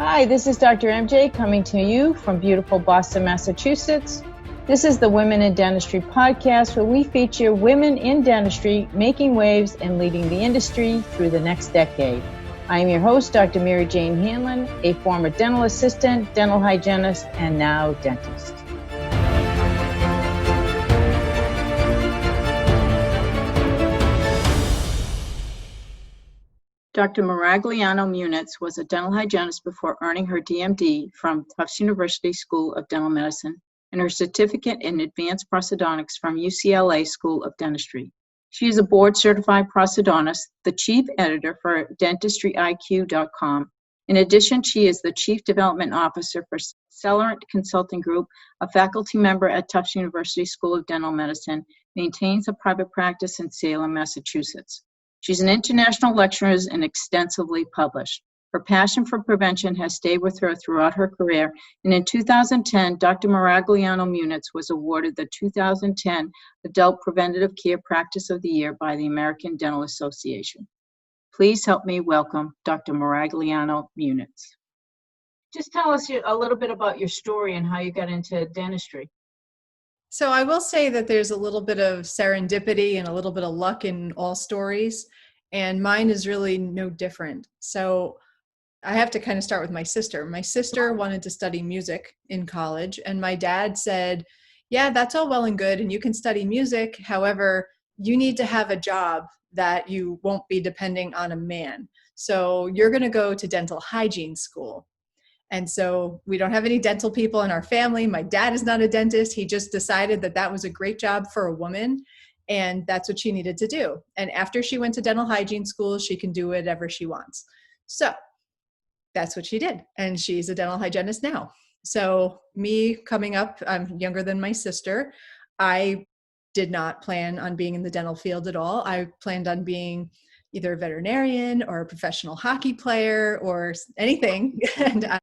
Hi, this is Dr. MJ coming to you from beautiful Boston, Massachusetts. This is the Women in Dentistry podcast, where we feature women in dentistry making waves and leading the industry through the next decade. I am your host, Dr. Mary Jane Hanlon, a former dental assistant, dental hygienist, and now dentist. Dr. Maragliano-Muniz was a dental hygienist before earning her DMD from Tufts University School of Dental Medicine and her certificate in advanced prosthodontics from UCLA School of Dentistry. She is a board-certified prosthodontist, the chief editor for DentistryIQ.com. In addition, she is the chief development officer for Celerant Consulting Group, a faculty member at Tufts University School of Dental Medicine, maintains a private practice in Salem, Massachusetts. She's an international lecturer and extensively published. Her passion for prevention has stayed with her throughout her career, and in 2010, Dr. Maragliano-Muniz was awarded the 2010 Adult Preventative Care Practice of the Year by the American Dental Association. Please help me welcome Dr. Maragliano-Muniz. Just tell us a little bit about your story and how you got into dentistry. So I will say that there's a little bit of serendipity and a little bit of luck in all stories, and mine is really no different. So I have to kind of start with my sister. My sister wanted to study music in college, and my dad said, yeah, that's all well and good, and you can study music. However, you need to have a job that you won't be depending on a man. So you're going to go to dental hygiene school. And so we don't have any dental people in our family. My dad is not a dentist. He just decided that that was a great job for a woman, and that's what she needed to do. And after she went to dental hygiene school, she can do whatever she wants. So that's what she did. And she's a dental hygienist now. So me coming up, I'm younger than my sister. I did not plan on being in the dental field at all. I planned on being either a veterinarian or a professional hockey player or anything. And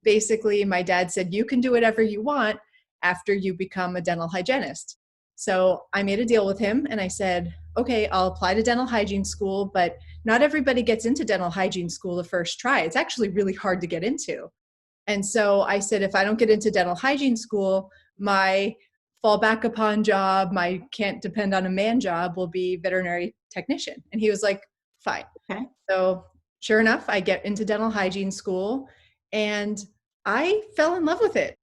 basically, my dad said, you can do whatever you want after you become a dental hygienist. So I made a deal with him and I said, okay, I'll apply to dental hygiene school, but not everybody gets into dental hygiene school the first try. It's actually really hard to get into. And so I said, if I don't get into dental hygiene school, my fallback upon job, my can't depend on a man job will be veterinary technician. And he was like, fine. Okay. So sure enough, I get into dental hygiene school and I fell in love with it.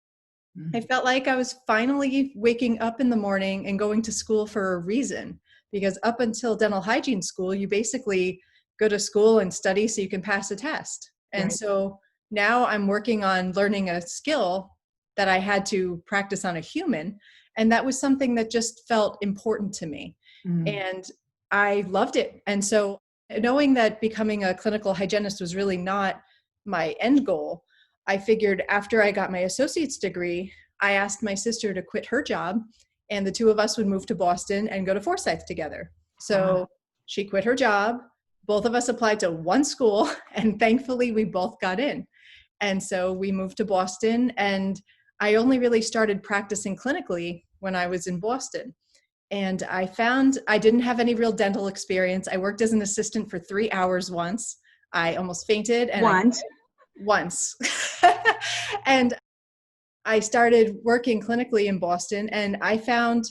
Mm-hmm. I felt like I was finally waking up in the morning and going to school for a reason, because up until dental hygiene school, you basically go to school and study so you can pass a test. And right. So now I'm working on learning a skill that I had to practice on a human. And that was something that just felt important to me. Mm-hmm. And I loved it. And so knowing that becoming a clinical hygienist was really not my end goal, I figured after I got my associate's degree, I asked my sister to quit her job and the two of us would move to Boston and go to Forsyth together. So she quit her job. Both of us applied to one school and thankfully we both got in. And so we moved to Boston, and I only really started practicing clinically when I was in Boston. And I found I didn't have any real dental experience. I worked as an assistant for 3 hours once. I almost fainted. And once. And I started working clinically in Boston, and I found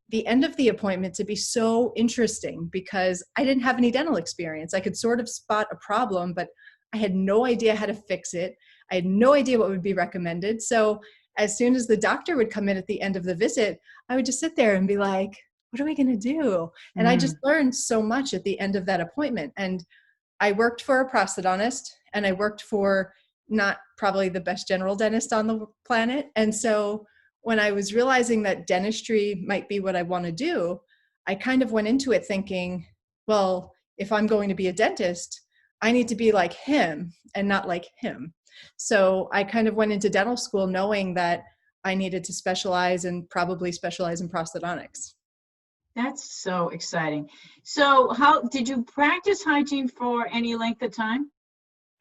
the end of the appointment to be so interesting because I didn't have any dental experience. I could sort of spot a problem, but I had no idea how to fix it. I had no idea what would be recommended. So as soon as the doctor would come in at the end of the visit, I would just sit there and be like, what are we going to do? And I just learned so much at the end of that appointment. And I worked for a prosthodontist, and I worked for not probably the best general dentist on the planet. And so when I was realizing that dentistry might be what I want to do, I kind of went into it thinking, well, if I'm going to be a dentist, I need to be like him and not like him. So I kind of went into dental school knowing that I needed to specialize and probably specialize in prosthodontics. That's so exciting. So how did you practice hygiene for any length of time?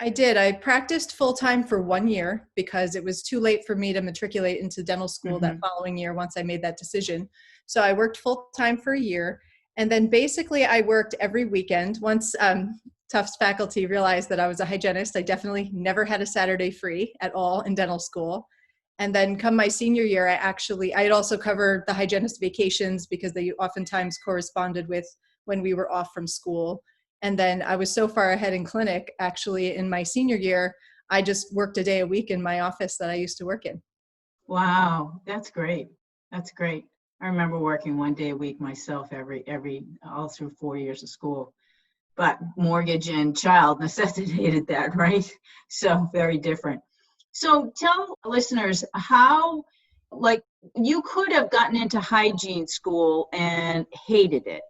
I did. I practiced full-time for 1 year because it was too late for me to matriculate into dental school that following year once I made that decision. So I worked full-time for a year. And then basically I worked every weekend. Once Tufts faculty realized that I was a hygienist. I definitely never had a Saturday free at all in dental school. And then come my senior year, I had also covered the hygienist vacations because they oftentimes corresponded with when we were off from school. And then I was so far ahead in clinic, actually, in my senior year, I just worked a day a week in my office that I used to work in. Wow, that's great. That's great. I remember working one day a week myself every all through 4 years of school. But mortgage and child necessitated that, right? So very different. So tell listeners how, like, you could have gotten into hygiene school and hated it,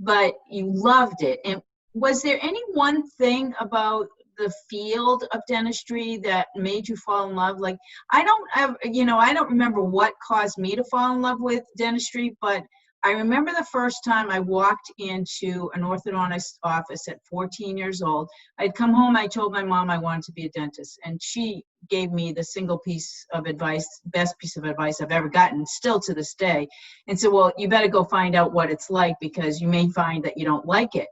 but you loved it. And was there any one thing about the field of dentistry that made you fall in love? Like, I don't remember what caused me to fall in love with dentistry, but I remember the first time I walked into an orthodontist office at 14 years old. I'd come home, I told my mom I wanted to be a dentist, and she gave me the single piece of advice, best piece of advice I've ever gotten, still to this day, and said, well, you better go find out what it's like because you may find that you don't like it.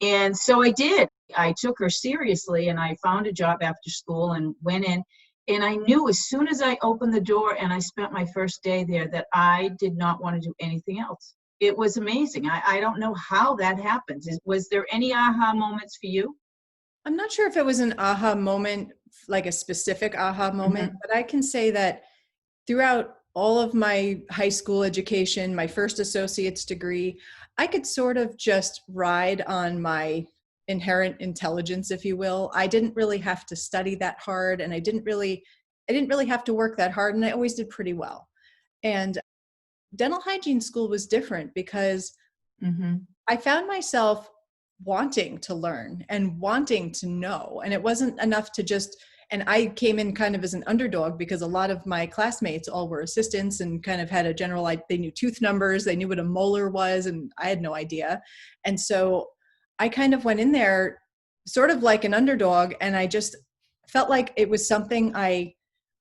And so I did. I took her seriously, and I found a job after school and went in. And I knew as soon as I opened the door and I spent my first day there that I did not want to do anything else. It was amazing. I don't know how that happens. Was there any aha moments for you? I'm not sure if it was an aha moment, like a specific aha moment, but I can say that throughout all of my high school education, my first associate's degree, I could sort of just ride on my inherent intelligence, if you will. I didn't really have to study that hard, and I didn't really have to work that hard, and I always did pretty well. And dental hygiene school was different because I found myself wanting to learn and wanting to know. And it wasn't enough to just, and I came in kind of as an underdog because a lot of my classmates all were assistants and kind of had a general, they knew tooth numbers, they knew what a molar was, and I had no idea. And so I kind of went in there sort of like an underdog, and I just felt like it was something I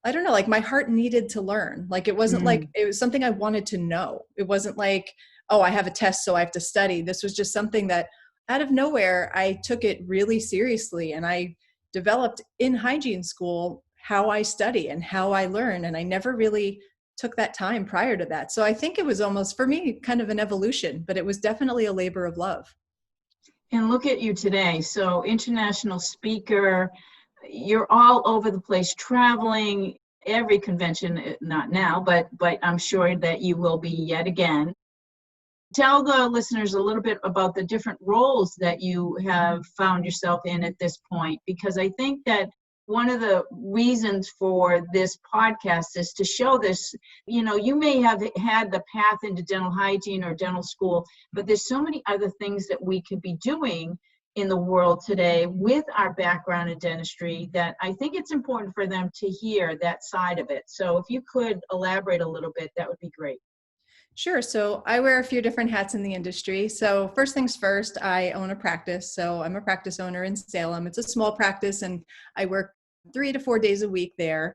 don't know, like my heart needed to learn. Like it wasn't like, it was something I wanted to know. It wasn't like, oh, I have a test, so I have to study. This was just something that out of nowhere, I took it really seriously, and I developed in hygiene school how I study and how I learn. And I never really took that time prior to that. So I think it was almost, for me, kind of an evolution, but it was definitely a labor of love. And look at you today. So international speaker, you're all over the place traveling, every convention, not now, but I'm sure that you will be yet again. Tell the listeners a little bit about the different roles that you have found yourself in at this point, because I think that one of the reasons for this podcast is to show this, you may have had the path into dental hygiene or dental school, but there's so many other things that we could be doing in the world today with our background in dentistry that I think it's important for them to hear that side of it. So if you could elaborate a little bit, that would be great. Sure. So I wear a few different hats in the industry. So first things first, I own a practice. So I'm a practice owner in Salem. It's a small practice, and I work 3 to 4 days a week there.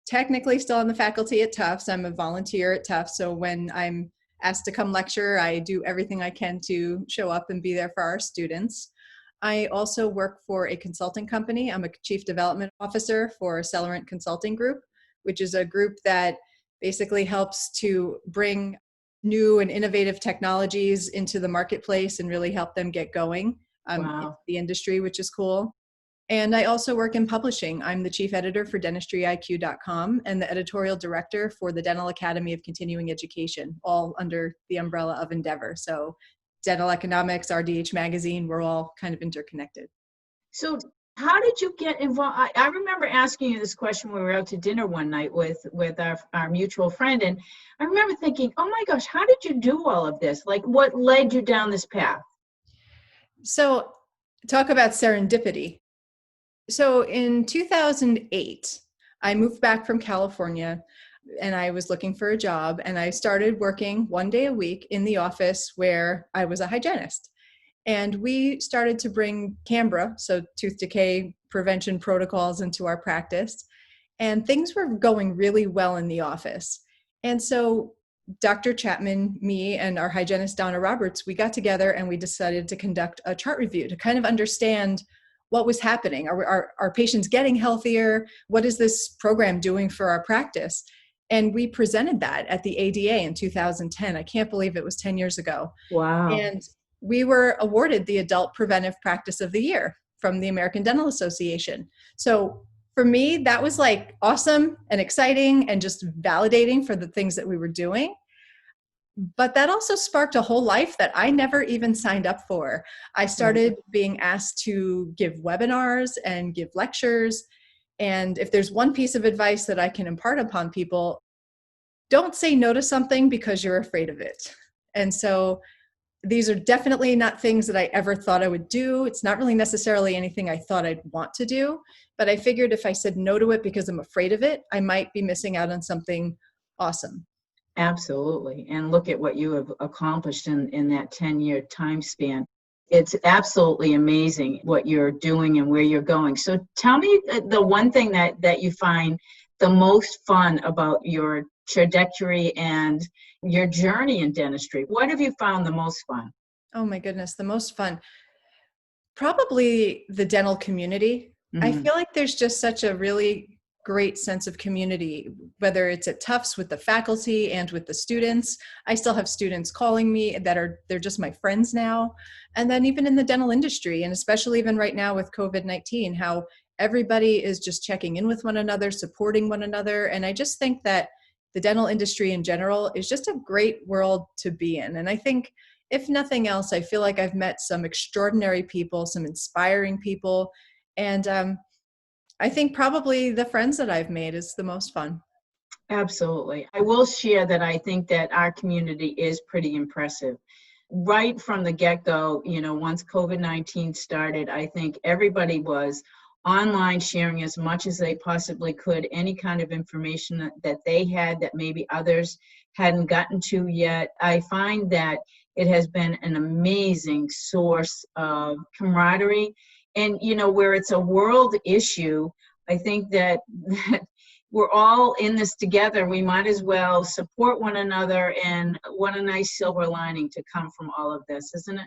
Technically still on the faculty at Tufts. I'm a volunteer at Tufts. So when I'm asked to come lecture, I do everything I can to show up and be there for our students. I also work for a consulting company. I'm a chief development officer for Celerant Consulting Group, which is a group that basically helps to bring new and innovative technologies into the marketplace and really help them get going in the industry, which is cool. And I also work in publishing. I'm the chief editor for dentistry.iq.com and the editorial director for the Dental Academy of Continuing Education, all under the umbrella of Endeavor. So Dental Economics, RDH Magazine, we're all kind of interconnected. So how did you get involved? I remember asking you this question when we were out to dinner one night with our mutual friend. And I remember thinking, oh my gosh, how did you do all of this? Like, what led you down this path? So talk about serendipity. So in 2008, I moved back from California, and I was looking for a job, and I started working 1 day a week in the office where I was a hygienist. And we started to bring Canberra, so tooth decay prevention protocols, into our practice. And things were going really well in the office. And so Dr. Chapman, me, and our hygienist, Donna Roberts, we got together and we decided to conduct a chart review to kind of understand what was happening. Are patients getting healthier? What is this program doing for our practice? And we presented that at the ADA in 2010. I can't believe it was 10 years ago. Wow. And we were awarded the Adult Preventive Practice of the Year from the American Dental Association. So for me, that was like awesome and exciting and just validating for the things that we were doing. But that also sparked a whole life that I never even signed up for. I started being asked to give webinars and give lectures. And if there's one piece of advice that I can impart upon people, don't say no to something because you're afraid of it. And so these are definitely not things that I ever thought I would do. It's not really necessarily anything I thought I'd want to do, but I figured if I said no to it because I'm afraid of it, I might be missing out on something awesome. Absolutely. And look at what you have accomplished in that 10-year time span. It's absolutely amazing what you're doing and where you're going. So tell me the one thing that you find the most fun about your trajectory and your journey in dentistry. What have you found the most fun? Oh my goodness, the most fun. Probably the dental community. I feel like there's just such a really great sense of community, whether it's at Tufts with the faculty and with the students. I still have students calling me they're just my friends now. And then even in the dental industry, and especially even right now with COVID-19, how everybody is just checking in with one another, supporting one another. And I just think that the dental industry in general is just a great world to be in. And I think if nothing else, I feel like I've met some extraordinary people, some inspiring people. And I think probably the friends that I've made is the most fun. Absolutely. I will share that I think that our community is pretty impressive. Right from the get-go, once COVID-19 started, I think everybody was online sharing as much as they possibly could, any kind of information that they had that maybe others hadn't gotten to yet. I find that it has been an amazing source of camaraderie. And, where it's a world issue, I think that we're all in this together. We might as well support one another, and what a nice silver lining to come from all of this, isn't it?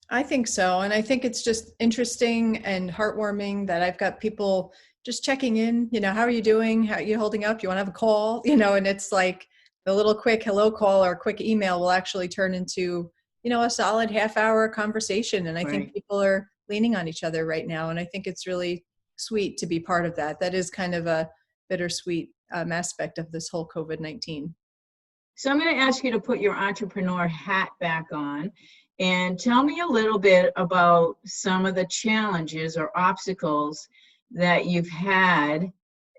I think so. And I think it's just interesting and heartwarming that I've got people just checking in, how are you doing? How are you holding up? You want to have a call? And it's like the little quick hello call or quick email will actually turn into, a solid half-hour conversation. And I think people are leaning on each other right now. And I think it's really sweet to be part of that. That is kind of a bittersweet aspect of this whole COVID-19. So I'm going to ask you to put your entrepreneur hat back on and tell me a little bit about some of the challenges or obstacles that you've had,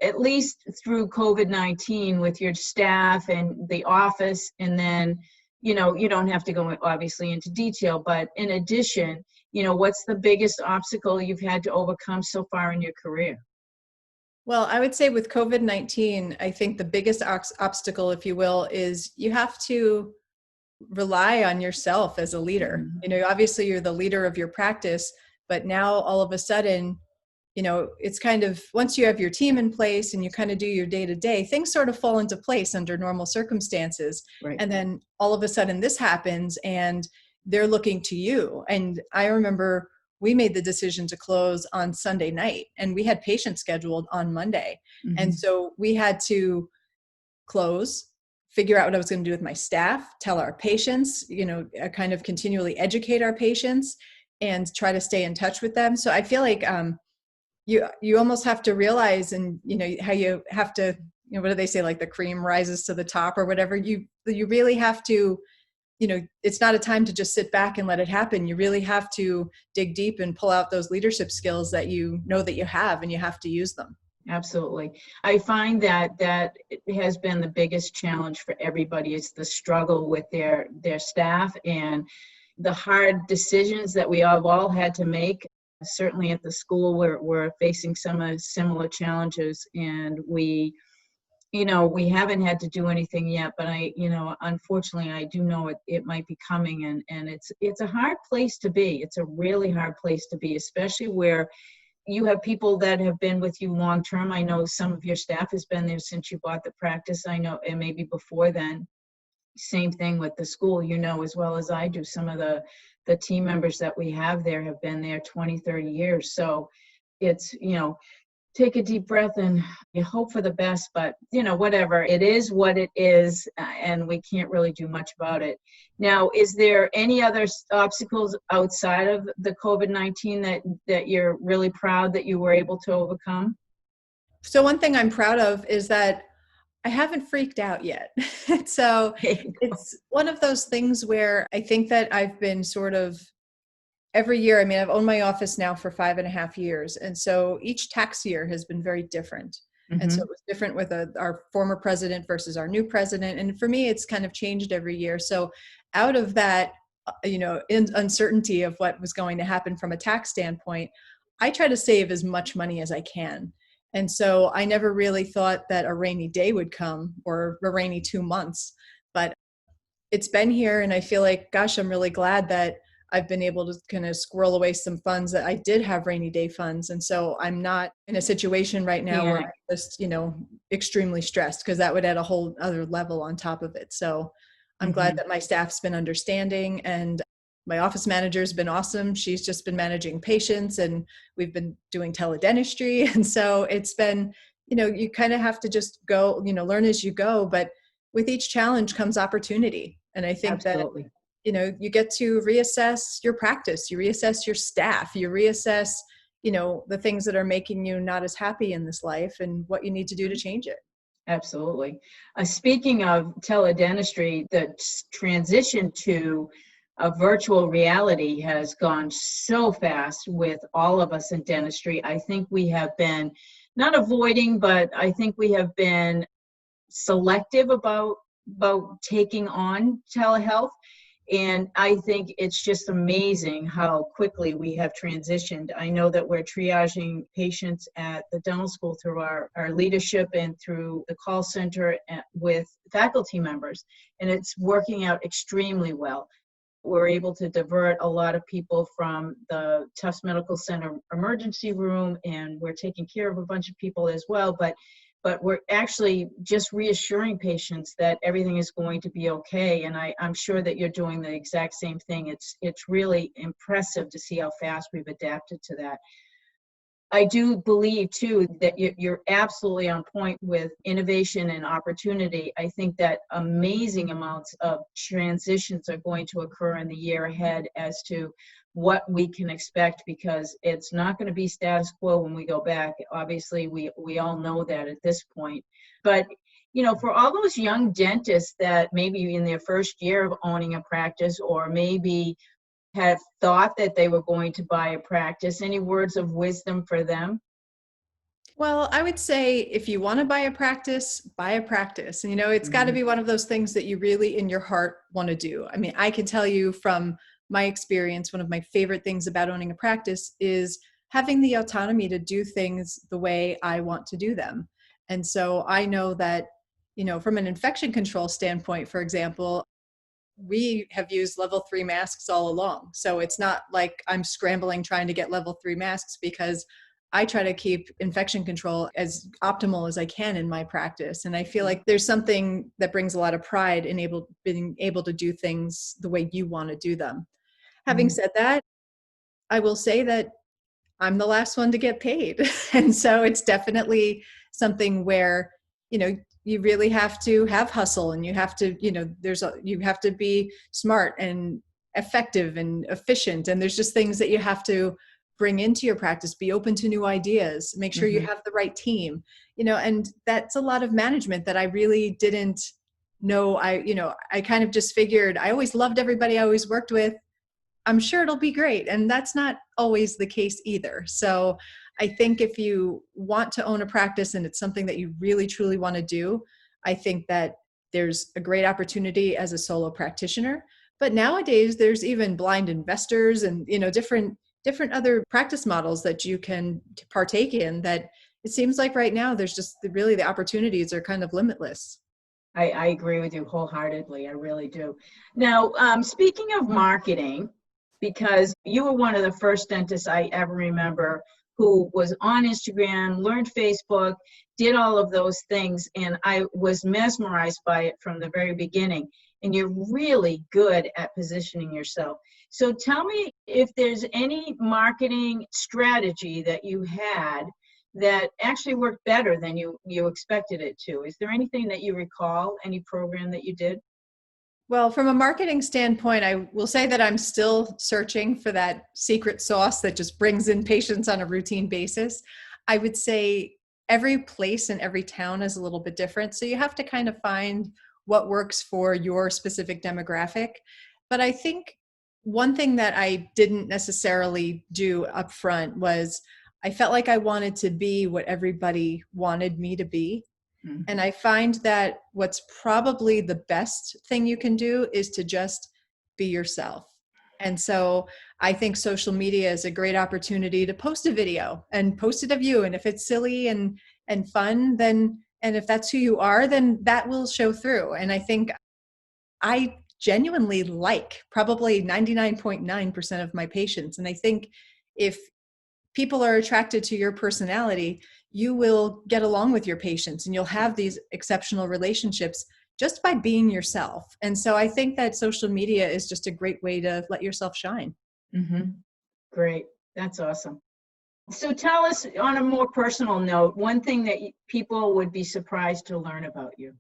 at least through COVID-19, with your staff and the office. And then, you don't have to go obviously into detail, but in addition, what's the biggest obstacle you've had to overcome so far in your career? Well, I would say with COVID-19, I think the biggest obstacle, if you will, is you have to rely on yourself as a leader. Obviously you're the leader of your practice, but now all of a sudden, it's kind of, once you have your team in place and you kind of do your day-to-day, things sort of fall into place under normal circumstances. Right. And then all of a sudden this happens and they're looking to you. And I remember we made the decision to close on Sunday night and we had patients scheduled on Monday. And so we had to close, figure out what I was going to do with my staff, tell our patients, kind of continually educate our patients and try to stay in touch with them. So I feel like you almost have to realize, and how you have to, what do they say, like the cream rises to the top or whatever. You really have to, it's not a time to just sit back and let it happen. You really have to dig deep and pull out those leadership skills that that you have, and you have to use them. Absolutely. I find that it has been the biggest challenge for everybody is the struggle with their staff and the hard decisions that we have all had to make. Certainly at the school, we're facing some similar challenges, and we haven't had to do anything yet, but unfortunately I do know it might be coming, and it's a hard place to be. It's a really hard place to be, especially where you have people that have been with you long term. I know some of your staff has been there since you bought the practice. I know, and maybe before then. same thing with the school, as well as I do. Some of the team members that we have there have been there 20, 30 years. So it's, take a deep breath and you hope for the best, but whatever, it is what it is, and we can't really do much about it. Now, is there any other obstacles outside of the COVID-19 that you're really proud that you were able to overcome? So one thing I'm proud of is that I haven't freaked out yet. So it's one of those things where I think that I've been sort of every year. I mean, I've owned my office now for 5.5 years. And so each tax year has been very different. And so it was different with our former president versus our new president. And for me, it's kind of changed every year. So out of that, uncertainty of what was going to happen from a tax standpoint, I try to save as much money as I can. And so I never really thought that a rainy day would come or a rainy 2 months, but it's been here. And I feel like, gosh, I'm really glad that I've been able to kind of squirrel away some funds that I did have rainy day funds. And so I'm not in a situation right now where I'm just, extremely stressed, because that would add a whole other level on top of it. So I'm glad that my staff's been understanding, and my office manager's been awesome. She's just been managing patients, and we've been doing teledentistry. And so it's been, you kind of have to just go, learn as you go, but with each challenge comes opportunity. And I think Absolutely. that you get to reassess your practice, you reassess your staff, you reassess, the things that are making you not as happy in this life and what you need to do to change it. Absolutely. Speaking of teledentistry, the transition to a virtual reality has gone so fast with all of us in dentistry. I think we have been not avoiding, but I think we have been selective about taking on telehealth. And I think it's just amazing how quickly we have transitioned. I know that we're triaging patients at the dental school through our leadership and through the call center with faculty members, and it's working out extremely well. We're able to divert a lot of people from the Tufts Medical Center emergency room, and we're taking care of a bunch of people as well. But we're actually just reassuring patients that everything is going to be okay. And I'm sure that you're doing the exact same thing. It's really impressive to see how fast we've adapted to that. I do believe, too, that you're absolutely on point with innovation and opportunity. I think that amazing amounts of transitions are going to occur in the year ahead as to what we can expect, because it's not going to be status quo when we go back. Obviously, we all know that at this point. But, for all those young dentists that maybe in their first year of owning a practice, or maybe have thought that they were going to buy a practice, any words of wisdom for them? Well, I would say if you want to buy a practice, buy a practice. And, it's got to be one of those things that you really in your heart want to do. I mean, I can tell you from my experience, one of my favorite things about owning a practice is having the autonomy to do things the way I want to do them. And so I know that, from an infection control standpoint, for example, we have used level 3 masks all along. So it's not like I'm scrambling trying to get level 3 masks, because I try to keep infection control as optimal as I can in my practice. And I feel like there's something that brings a lot of pride in being able to do things the way you want to do them. Having said that, I will say that I'm the last one to get paid. And so it's definitely something where, you really have to have hustle, and you have to, you have to be smart and effective and efficient. And there's just things that you have to bring into your practice, be open to new ideas, make sure you have the right team, and that's a lot of management that I really didn't know. I kind of just figured I always loved everybody I always worked with. I'm sure it'll be great. And that's not always the case either. So I think if you want to own a practice and it's something that you really truly want to do, I think that there's a great opportunity as a solo practitioner. But nowadays there's even blind investors and, different other practice models that you can partake in, that it seems like right now there's just really the opportunities are kind of limitless. I agree with you wholeheartedly. I really do. Now, speaking of marketing, because you were one of the first dentists I ever remember who was on Instagram, learned Facebook, did all of those things, and I was mesmerized by it from the very beginning. and you're really good at positioning yourself. So tell me if there's any marketing strategy that you had that actually worked better than you expected it to. Is there anything that you recall, any program that you did? Well, from a marketing standpoint, I will say that I'm still searching for that secret sauce that just brings in patients on a routine basis. I would say every place and every town is a little bit different. So you have to kind of find what works for your specific demographic. But I think one thing that I didn't necessarily do up front was I felt like I wanted to be what everybody wanted me to be. And I find that what's probably the best thing you can do is to just be yourself. And so I think social media is a great opportunity to post a video and post it of you. And if it's silly and fun, then, and if that's who you are, then that will show through. And I think I genuinely like probably 99.9% of my patients. And I think if people are attracted to your personality, you will get along with your patients and you'll have these exceptional relationships just by being yourself. And so I think that social media is just a great way to let yourself shine. Mm-hmm. Great. That's awesome. So tell us on a more personal note, one thing that people would be surprised to learn about you.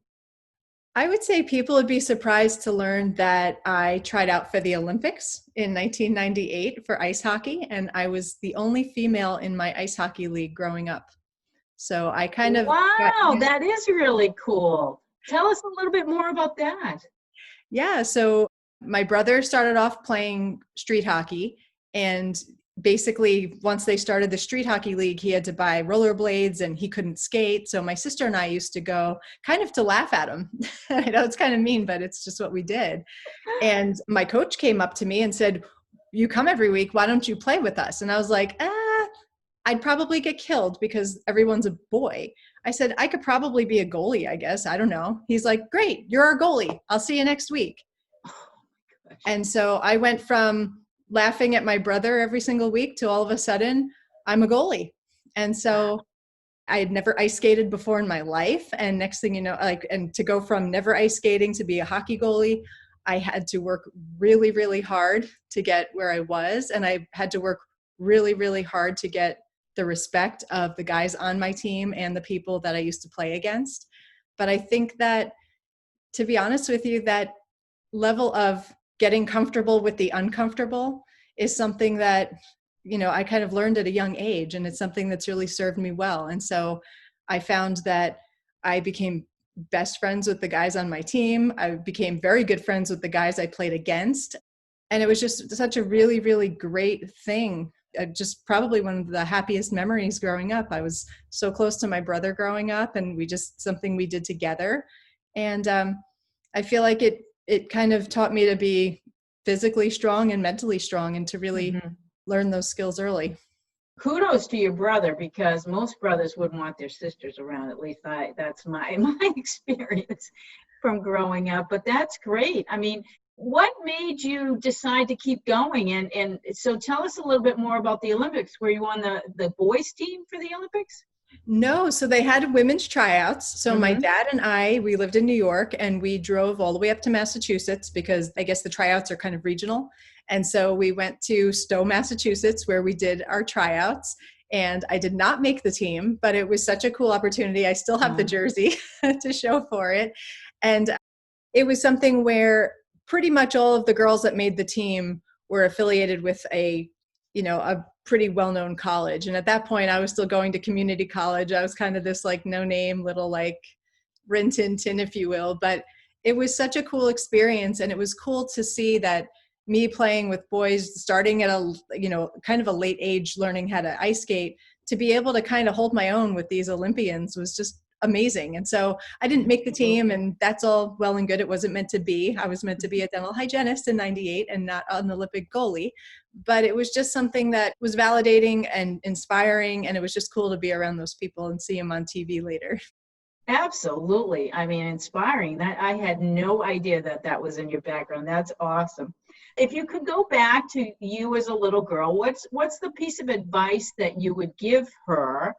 I would say people would be surprised to learn that I tried out for the Olympics in 1998 for ice hockey, and I was the only female in my ice hockey league growing up. So I kind of Wow, that is really cool. Tell us a little bit more about that. Yeah, so my brother started off playing street hockey, and basically once they started the street hockey league, he had to buy rollerblades and he couldn't skate. So my sister and I used to go kind of to laugh at him. I know it's kind of mean, but it's just what we did. And my coach came up to me and said, "You come every week, why don't you play with us?" And I was like, I'd probably get killed because everyone's a boy. I said, I could probably be a goalie, I guess. I don't know. He's like, "Great, you're our goalie. I'll see you next week." And so I went from laughing at my brother every single week to all of a sudden, I'm a goalie. And so I had never ice skated before in my life. And next thing you know, and to go from never ice skating to be a hockey goalie, I had to work really, really hard to get where I was. And I had to work really, really hard to get the respect of the guys on my team and the people that I used to play against. But I think that, to be honest with you, that level of getting comfortable with the uncomfortable is something that, I kind of learned at a young age, and it's something that's really served me well. And so I found that I became best friends with the guys on my team. I became very good friends with the guys I played against. And it was just such a really, really great thing. Just probably one of the happiest memories growing up. I was so close to my brother growing up, and something we did together. And I feel like it kind of taught me to be physically strong and mentally strong, and to really learn those skills early. Kudos to your brother, because most brothers wouldn't want their sisters around. At least that's my experience from growing up. But that's great. I mean, what made you decide to keep going? And so tell us a little bit more about the Olympics. Were you on the boys team for the Olympics? No, so they had women's tryouts. So my dad and we lived in New York, and we drove all the way up to Massachusetts because I guess the tryouts are kind of regional. And so we went to Stowe, Massachusetts, where we did our tryouts. And I did not make the team, but it was such a cool opportunity. I still have the jersey to show for it. And it was something where pretty much all of the girls that made the team were affiliated with a pretty well-known college. And at that point, I was still going to community college. I was kind of this no-name little Rin Tin Tin, if you will. But it was such a cool experience. And it was cool to see that me playing with boys, starting at a, kind of a late age, learning how to ice skate, to be able to kind of hold my own with these Olympians was just amazing. And so I didn't make the team, and that's all well and good. It wasn't meant to be. I was meant to be a dental hygienist in 98 and not an Olympic goalie. But it was just something that was validating and inspiring. And it was just cool to be around those people and see them on TV later. Absolutely. I mean, inspiring. That I had no idea that was in your background. That's awesome. If you could go back to you as a little girl, what's the piece of advice that you would give her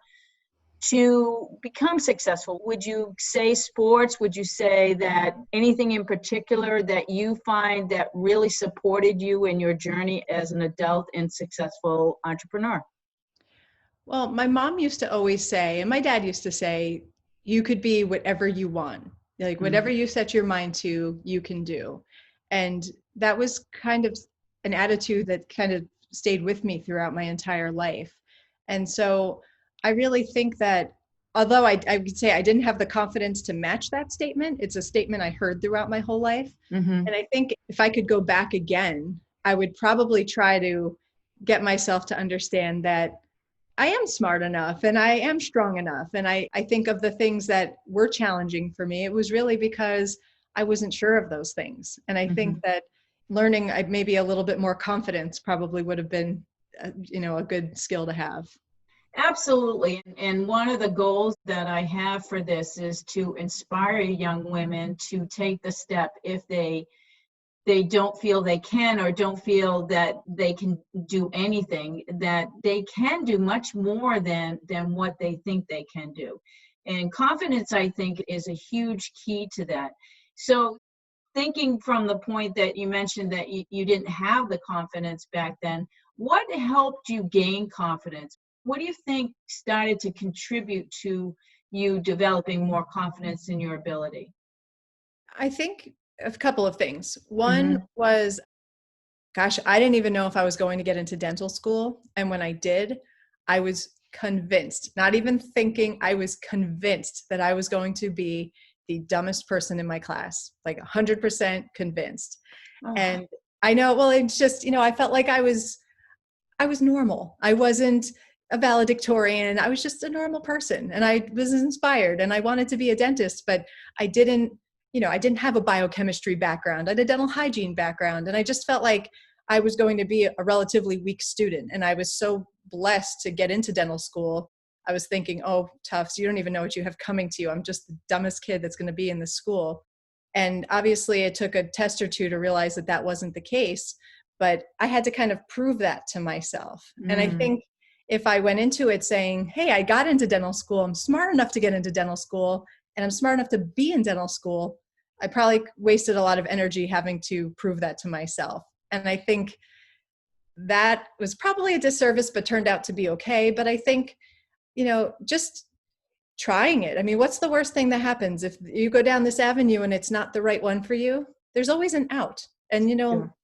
to become successful? Would you say sports? Would you say that anything in particular that you find that really supported you in your journey as an adult and successful entrepreneur? Well, my mom used to always say, and my dad used to say, you could be whatever you want. Like whatever Mhm. you set your mind to, you can do. And that was kind of an attitude that kind of stayed with me throughout my entire life. And so I really think that although I would say I didn't have the confidence to match that statement, it's a statement I heard throughout my whole life. Mhm. And I think if I could go back again, I would probably try to get myself to understand that I am smart enough and I am strong enough. And I think of the things that were challenging for me, it was really because I wasn't sure of those things. And I think Mhm. that learning maybe a little bit more confidence probably would have been, a good skill to have. Absolutely. And one of the goals that I have for this is to inspire young women to take the step if they don't feel they can or don't feel that they can do anything, that they can do much more than what they think they can do. And confidence, I think, is a huge key to that. So thinking from the point that you mentioned that you didn't have the confidence back then, what helped you gain confidence? What do you think started to contribute to you developing more confidence in your ability? I think a couple of things. One Mm-hmm. was, gosh, I didn't even know if I was going to get into dental school. And when I did, I was convinced, not even thinking, I was convinced that I was going to be the dumbest person in my class, like 100% convinced. Oh. And I know, well, it's just, I felt like I was normal. I wasn't a valedictorian. I was just a normal person and I was inspired and I wanted to be a dentist, but I didn't, I didn't have a biochemistry background. I had a dental hygiene background. And I just felt like I was going to be a relatively weak student. And I was so blessed to get into dental school. I was thinking, oh, Tufts, you don't even know what you have coming to you. I'm just the dumbest kid that's going to be in this school. And obviously it took a test or two to realize that that wasn't the case, but I had to kind of prove that to myself. And I Mm. think if I went into it saying, hey, I got into dental school, I'm smart enough to get into dental school, and I'm smart enough to be in dental school, I probably wasted a lot of energy having to prove that to myself. And I think that was probably a disservice, but turned out to be okay. But I think, just trying it. I mean, what's the worst thing that happens if you go down this avenue and it's not the right one for you? There's always an out. And Sure.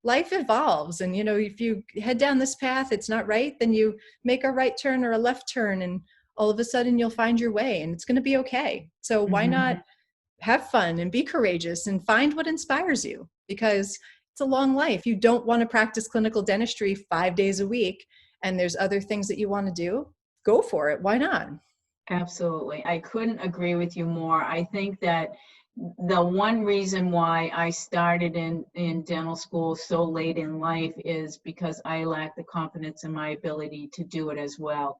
life evolves, and if you head down this path, it's not right, then you make a right turn or a left turn, and all of a sudden you'll find your way and it's going to be okay. So why Mhm. not have fun and be courageous and find what inspires you, because it's a long life. You don't want to practice clinical dentistry 5 days a week and there's other things that you want to do. Go for it. Why not? Absolutely. I couldn't agree with you more. I think that the one reason why I started in dental school so late in life is because I lacked the confidence in my ability to do it as well.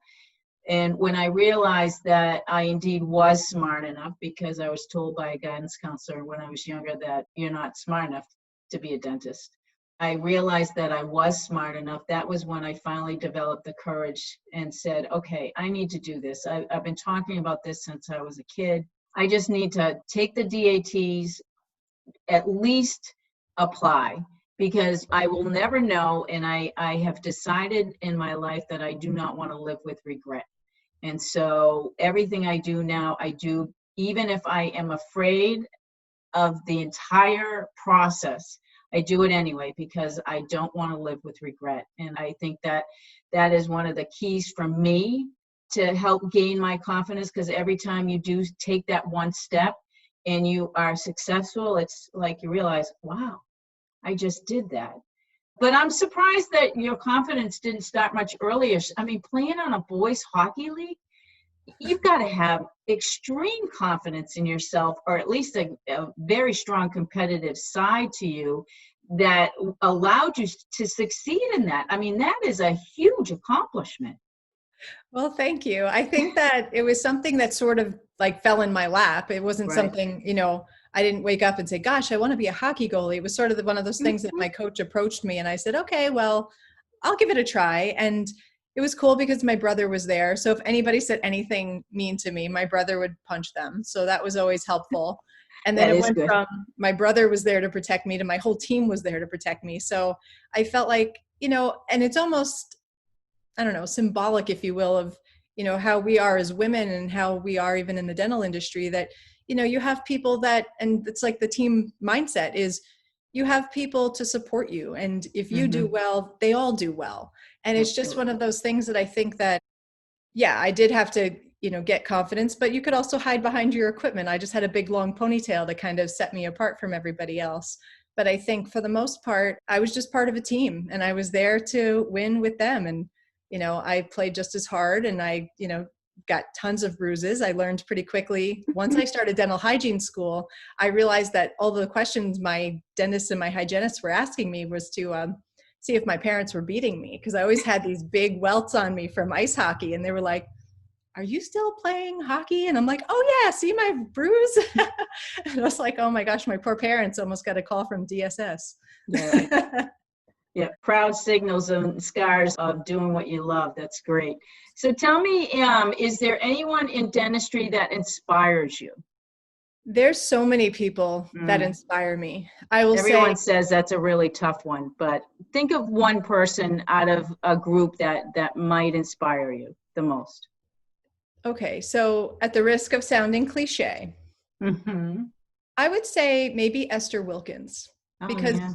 And when I realized that I indeed was smart enough, because I was told by a guidance counselor when I was younger that you're not smart enough to be a dentist, I realized that I was smart enough. That was when I finally developed the courage and said, okay, I need to do this. I've been talking about this since I was a kid. I just need to take the DATs, at least apply, because I will never know. And I have decided in my life that I do not want to live with regret. And so everything I do now, I do, even if I am afraid of the entire process, I do it anyway because I don't want to live with regret. And I think that that is one of the keys for me to help gain my confidence, because every time you do take that one step and you are successful, it's like you realize, wow, I just did that. But I'm surprised that your confidence didn't start much earlier. I mean, playing on a boys' hockey league, you've got to have extreme confidence in yourself, or at least a very strong competitive side to you that allowed you to succeed in that. I mean, that is a huge accomplishment. Well, thank you. I think that it was something that sort of like fell in my lap. It wasn't Right. something, I didn't wake up and say, gosh, I want to be a hockey goalie. It was sort of one of those things that Mhm. my coach approached me and I said, okay, well, I'll give it a try. And It was cool because my brother was there. So if anybody said anything mean to me, my brother would punch them. So that was always helpful. And then That it is went good. from my brother was there to protect me to my whole team was there to protect me. So I felt like, and it's almost, I don't know, symbolic, if you will, of, how we are as women and how we are even in the dental industry that, you have people that, and it's like the team mindset is you have people to support you. And if you do well, they all do well. And it's just one Absolutely. of those things that I think that, yeah, I did have to, get confidence, but you could also hide behind your equipment. I just had a big long ponytail to kind of set me apart from everybody else. But I think for the most part, I was just part of a team and I was there to win with them. And, I played just as hard and I, got tons of bruises. I learned pretty quickly. Once I started dental hygiene school, I realized that all the questions my dentists and my hygienists were asking me was to see if my parents were beating me, because I always had these big welts on me from ice hockey. And they were like, "Are you still playing hockey?" And I'm like, "Oh yeah, see my bruise?" And I was like, "Oh my gosh, my poor parents almost got a call from DSS." Yeah. Yeah, proud signals and scars of doing what you love. That's great. So tell me, is there anyone in dentistry that inspires you? There's so many people that Mm. inspire me. I will say, Everyone says that's a really tough one, but think of one person out of a group that might inspire you the most. okay, so at the risk of sounding cliche, Hmm. I would say maybe Esther Wilkins, Oh because yeah,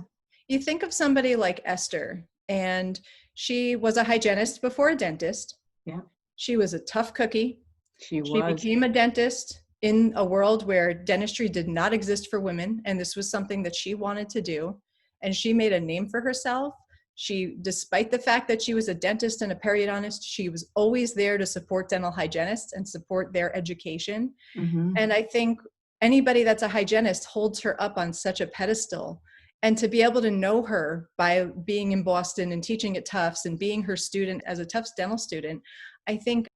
you think of somebody like Esther, and she was a hygienist before a dentist. yeah, She was a tough cookie. she She was. became a dentist in a world where dentistry did not exist for women, and this was something that she wanted to do. And she made a name for herself. She, despite the fact that she was a dentist and a periodontist, she was always there to support dental hygienists and support their education. Hmm. And I think anybody that's a hygienist holds her up on such a pedestal. And to be able to know her by being in Boston and teaching at Tufts and being her student as a Tufts dental student, I think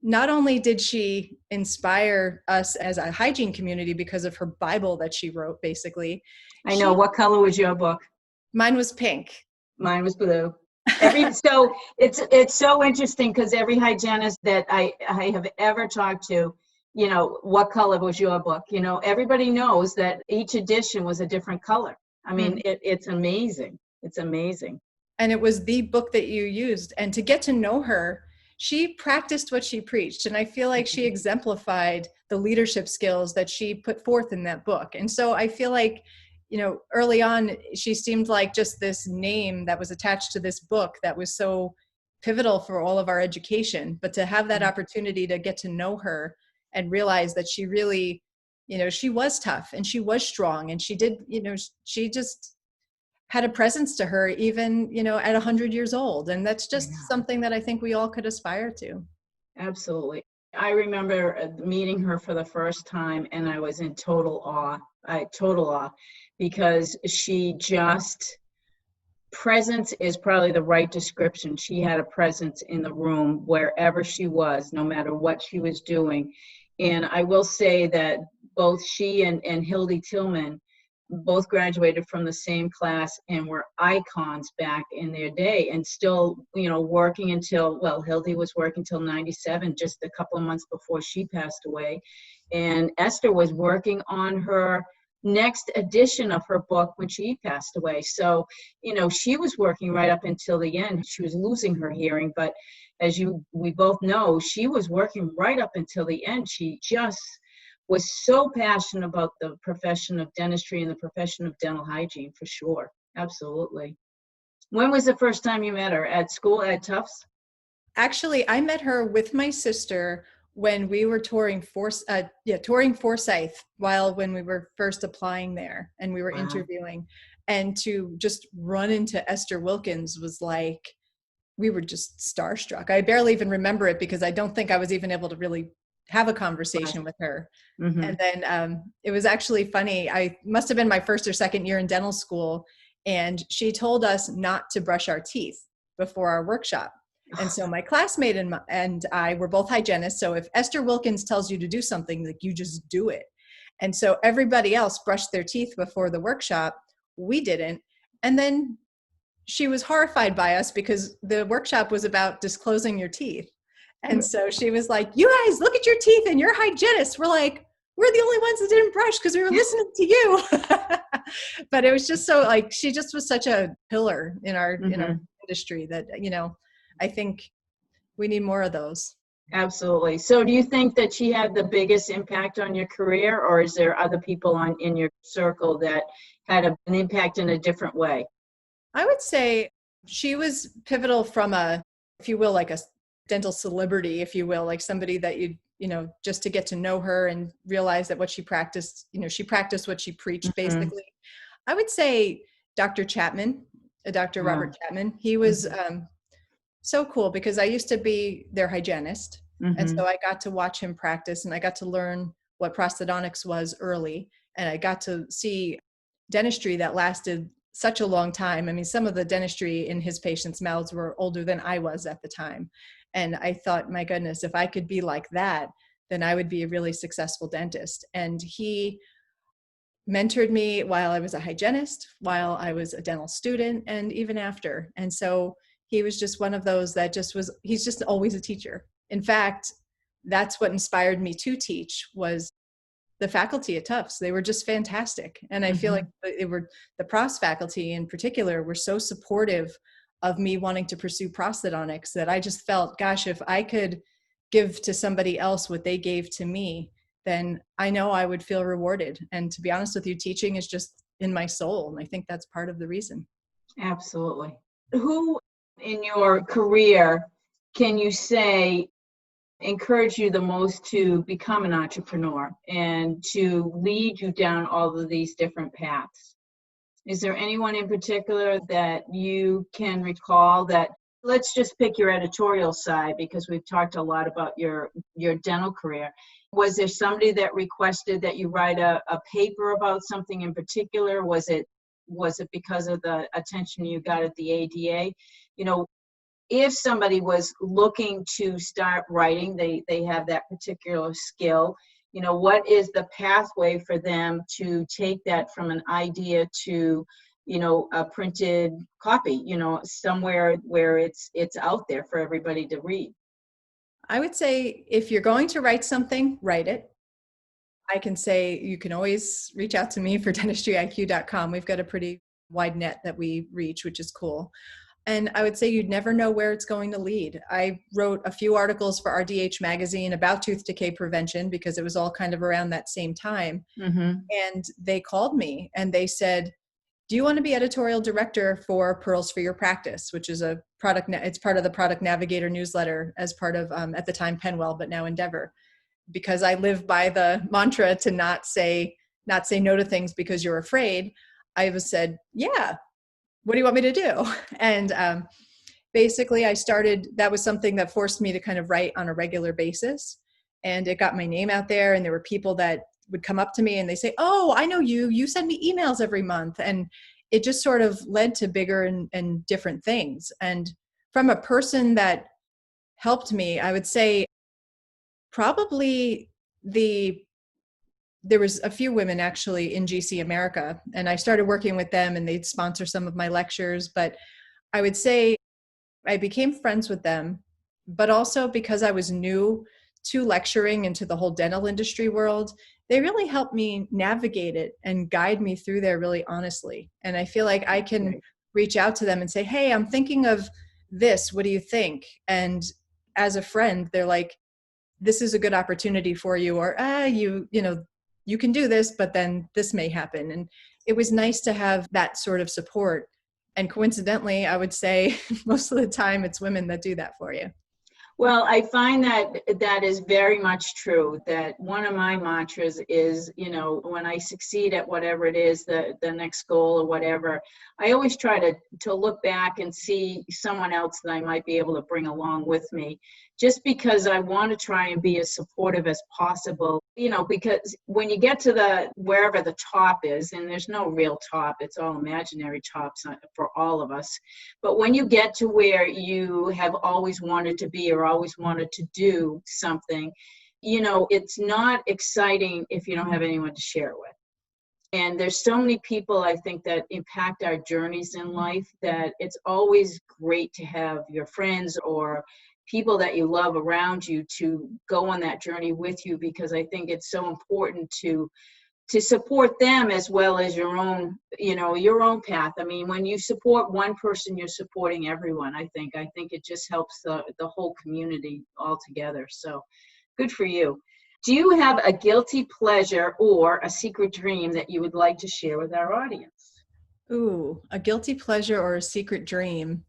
not only did she inspire us as a hygiene community because of her Bible that she wrote, basically, I know. she, What color was your book? mine was pink. Mine was blue. So it's so interesting because every hygienist that I have ever talked to, what color was your book? Everybody knows that each edition was a different color. I mean, Mm. it's amazing. It's amazing. And it was the book that you used. And to get to know her, she practiced what she preached. And I feel like she exemplified the leadership skills that she put forth in that book. And so I feel like, early on, she seemed like just this name that was attached to this book that was so pivotal for all of our education. But to have that opportunity to get to know her and realize that she really, she was tough and she was strong and she did, she just had a presence to her even, at 100 years old. And that's I just know. something that I think we all could aspire to. Absolutely. I remember meeting her for the first time and I was in total awe. Total awe because she just presence is probably the right description. She had a presence in the room wherever she was, no matter what she was doing. And I will say that both she and Hildy Tillman both graduated from the same class and were icons back in their day and still, working until, well, Hildy was working till 97, just a couple of months before she passed away. And Esther was working on her next edition of her book when she passed away. So, she was working right up until the end. She was losing her hearing, but as we both know, she was working right up until the end. She just was so passionate about the profession of dentistry and the profession of dental hygiene, for sure. Absolutely. When was the first time you met her? At school at Tufts? Actually, I met her with my sister when we were touring Forsyth when we were first applying there and we were Wow. interviewing. And to just run into Esther Wilkins was like, we were just starstruck. I barely even remember it because I don't think I was even able to really have a conversation with her. Mm-hmm. And then it was actually funny. I must have been my first or second year in dental school. And she told us not to brush our teeth before our workshop. And so my classmate and I were both hygienists. So if Esther Wilkins tells you to do something, like, you just do it. And so everybody else brushed their teeth before the workshop. We didn't. And then she was horrified by us because the workshop was about disclosing your teeth. And so she was like, you guys, look at your teeth and you're hygienists. We're like, we're the only ones that didn't brush because we were listening to you. But it was just so like, she just was such a pillar in our industry that, I think we need more of those. Absolutely. So do you think that she had the biggest impact on your career, or is there other people in your circle that had an impact in a different way? I would say she was pivotal from if you will, like a dental celebrity, if you will, like somebody that just to get to know her and realize that what she practiced, she practiced what she preached, basically. I would say Dr. Chapman, Dr. Robert Chapman. He was so cool because I used to be their hygienist. And so I got to watch him practice and I got to learn what prosthodontics was early. And I got to see dentistry that lasted such a long time. I mean, some of the dentistry in his patients' mouths were older than I was at the time. And I thought, my goodness, if I could be like that, then I would be a really successful dentist. And he mentored me while I was a hygienist, while I was a dental student, and even after. And so he was just one of those that he's just always a teacher. In fact, that's what inspired me to teach was the faculty at Tufts. They were just fantastic. And I feel like the pros faculty in particular were so supportive of me wanting to pursue prosthodontics that I just felt, gosh, if I could give to somebody else what they gave to me, then I know I would feel rewarded. And to be honest with you, teaching is just in my soul. And I think that's part of the reason. Absolutely. Who in your career can you say encouraged you the most to become an entrepreneur and to lead you down all of these different paths? Is there anyone in particular that you can recall that, let's just pick your editorial side because we've talked a lot about your dental career. Was there somebody that requested that you write a paper about something in particular? Was it because of the attention you got at the ADA? If somebody was looking to start writing, they have that particular skill, what is the pathway for them to take that from an idea to, a printed copy, somewhere where it's out there for everybody to read? I would say if you're going to write something, write it. I can say you can always reach out to me for dentistryIQ.com. We've got a pretty wide net that we reach, which is cool. And I would say you'd never know where it's going to lead. I wrote a few articles for RDH magazine about tooth decay prevention because it was all kind of around that same time. And they called me and they said, do you want to be editorial director for Pearls for Your Practice, which is it's part of the Product Navigator newsletter as part of, at the time, Penwell, but now Endeavor. Because I live by the mantra to not say no to things because you're afraid, I was said, yeah. What do you want me to do? And basically that was something that forced me to kind of write on a regular basis. And it got my name out there. And there were people that would come up to me and they say, oh, I know you send me emails every month. And it just sort of led to bigger and different things. And from a person that helped me, I would say probably there was a few women actually in GC America, and I started working with them and they'd sponsor some of my lectures. But I would say I became friends with them, but also because I was new to lecturing into the whole dental industry world, they really helped me navigate it and guide me through there really honestly. And I feel like I can reach out to them and say, hey, I'm thinking of this. What do you think? And as a friend, they're like, this is a good opportunity for you, or you can do this, but then this may happen. And it was nice to have that sort of support. And coincidentally, I would say most of the time it's women that do that for you. Well, I find that is very much true, that one of my mantras is, when I succeed at whatever it is, the next goal or whatever, I always try to look back and see someone else that I might be able to bring along with me, just because I want to try and be as supportive as possible, because when you get to wherever the top is, and there's no real top, it's all imaginary tops for all of us. But when you get to where you have always wanted to be or always wanted to do something, it's not exciting if you don't have anyone to share it with. And there's so many people, I think, that impact our journeys in life that it's always great to have your friends or people that you love around you to go on that journey with you, because I think it's so important to support them as well as your own, your own path. I mean, when you support one person, you're supporting everyone. I think it just helps the whole community all together. So good for you. Do you have a guilty pleasure or a secret dream that you would like to share with our audience? Ooh, a guilty pleasure or a secret dream.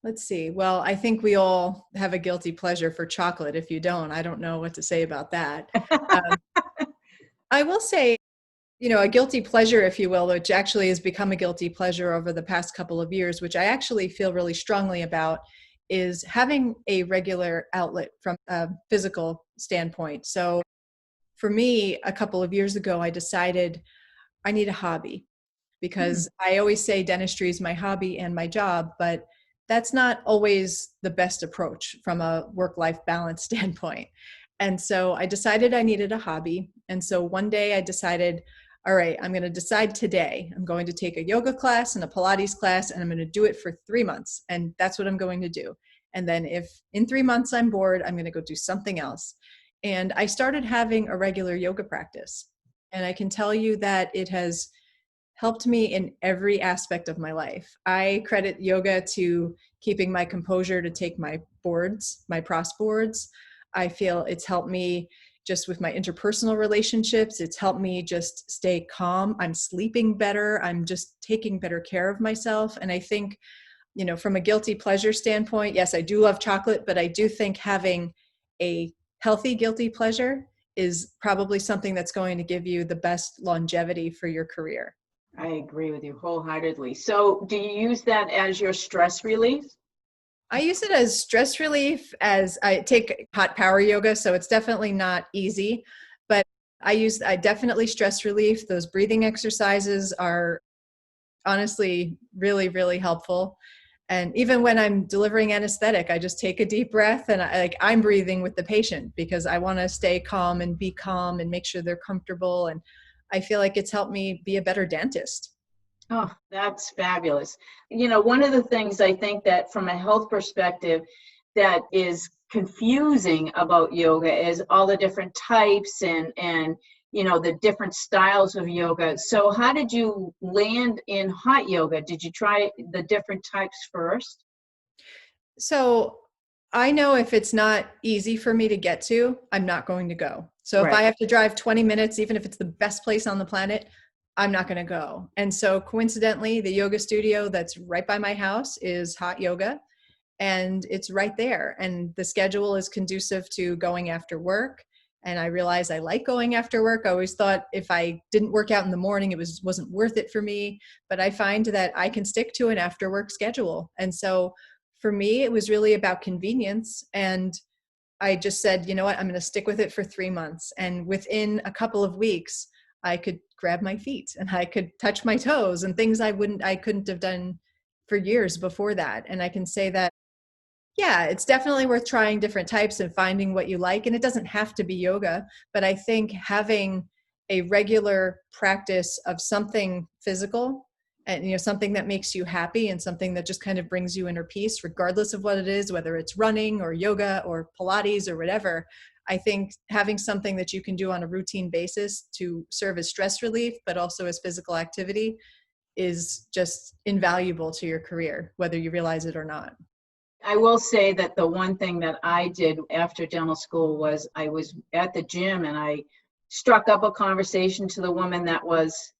Let's see. Well, I think we all have a guilty pleasure for chocolate. If you don't, I don't know what to say about that. Um, I will say, a guilty pleasure, if you will, which actually has become a guilty pleasure over the past couple of years, which I actually feel really strongly about, is having a regular outlet from a physical standpoint. So for me, a couple of years ago, I decided I need a hobby, because I always say dentistry is my hobby and my job, but that's not always the best approach from a work-life balance standpoint. And so I decided I needed a hobby. And so one day I decided, all right, I'm going to decide today. I'm going to take a yoga class and a Pilates class, and I'm going to do it for 3 months. And that's what I'm going to do. And then if in 3 months I'm bored, I'm going to go do something else. And I started having a regular yoga practice. And I can tell you that it has helped me in every aspect of my life. I credit yoga to keeping my composure to take my boards, my pros boards. I feel it's helped me just with my interpersonal relationships. It's helped me just stay calm. I'm sleeping better. I'm just taking better care of myself. And I think, from a guilty pleasure standpoint, yes, I do love chocolate, but I do think having a healthy guilty pleasure is probably something that's going to give you the best longevity for your career. I agree with you wholeheartedly. So do you use that as your stress relief? I use it as stress relief, as I take hot power yoga, so it's definitely not easy, but I definitely stress relief. Those breathing exercises are honestly really, really helpful. And even when I'm delivering anesthetic, I just take a deep breath and I'm breathing with the patient, because I want to stay calm and be calm and make sure they're comfortable. And I feel like it's helped me be a better dentist. Oh, that's fabulous. One of the things I think that from a health perspective that is confusing about yoga is all the different types and the different styles of yoga. So how did you land in hot yoga? Did you try the different types first? So I know if it's not easy for me to get to, I'm not going to go. So if I Right. have to drive 20 minutes, even if it's the best place on the planet, I'm not going to go. And so coincidentally, the yoga studio that's right by my house is hot yoga, and it's right there. And the schedule is conducive to going after work. And I realize I like going after work. I always thought if I didn't work out in the morning, it wasn't worth it for me. But I find that I can stick to an after work schedule. And so for me, it was really about convenience. And I just said, you know what, I'm going to stick with it for 3 months. And within a couple of weeks, I could grab my feet and I could touch my toes and things I couldn't have done for years before that. And I can say that, yeah, it's definitely worth trying different types and finding what you like. And it doesn't have to be yoga, but I think having a regular practice of something physical and, something that makes you happy and something that just kind of brings you inner peace, regardless of what it is, whether it's running or yoga or Pilates or whatever. I think having something that you can do on a routine basis to serve as stress relief, but also as physical activity, is just invaluable to your career, whether you realize it or not. I will say that the one thing that I did after dental school was I was at the gym and I struck up a conversation to the woman that was